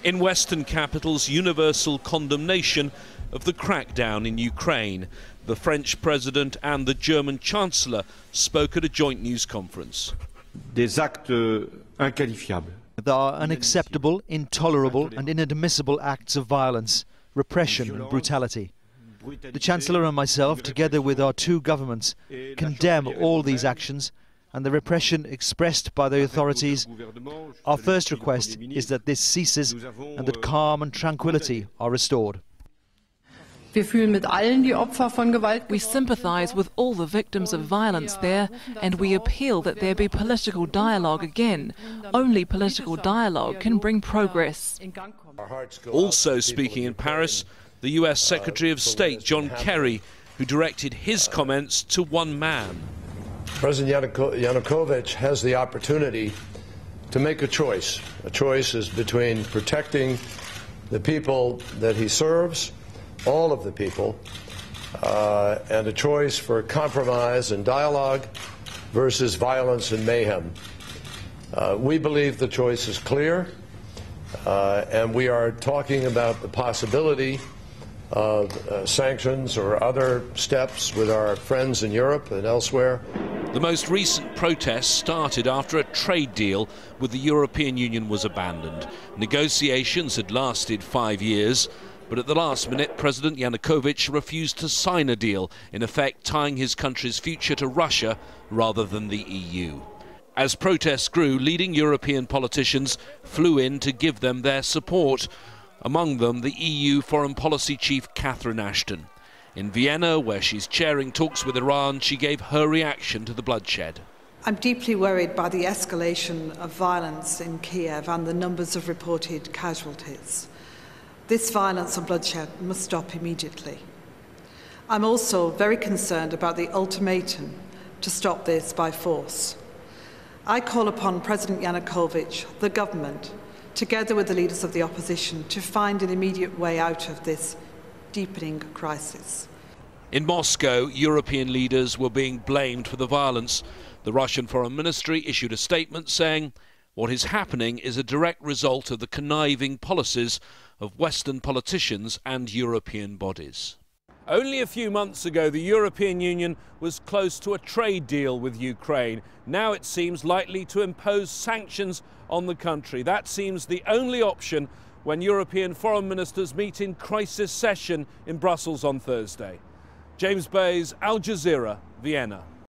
In Western capitals, universal condemnation of the crackdown in Ukraine. The French President and the German Chancellor spoke at a joint news conference. Des actes inqualifiables. There are unacceptable, intolerable and inadmissible acts of violence, repression and brutality. The Chancellor and myself, together with our two governments, condemn all these actions and the repression expressed by the authorities. Our first request is that this ceases and that calm and tranquility are restored. We sympathise with all the victims of violence there, and we appeal that there be political dialogue again. Only political dialogue can bring progress. Also speaking in Paris, the US Secretary of State John Kerry, who directed his comments to one man. President Yanukovych has the opportunity to make a choice. A choice is between protecting the people that he serves, all of the people, and a choice for compromise and dialogue versus violence and mayhem. We believe the choice is clear, and we are talking about the possibility of sanctions or other steps with our friends in Europe and elsewhere. The most recent protests started after a trade deal with the European Union was abandoned. Negotiations had lasted 5 years, but at the last minute, President Yanukovych refused to sign a deal, in effect tying his country's future to Russia rather than the EU. As protests grew, leading European politicians flew in to give them their support, among them the EU Foreign Policy Chief Catherine Ashton. In Vienna, where she's chairing talks with Iran, she gave her reaction to the bloodshed. I'm deeply worried by the escalation of violence in Kiev and the numbers of reported casualties. This violence and bloodshed must stop immediately. I'm also very concerned about the ultimatum to stop this by force. I call upon President Yanukovych, the government, together with the leaders of the opposition, to find an immediate way out of this deepening crisis. In Moscow, European leaders were being blamed for the violence. The Russian Foreign Ministry issued a statement saying, "What is happening is a direct result of the conniving policies of Western politicians and European bodies." Only a few months ago, the European Union was close to a trade deal with Ukraine. Now it seems likely to impose sanctions on the country. That seems the only option when European foreign ministers meet in crisis session in Brussels on Thursday. James Bayes, Al Jazeera, Vienna.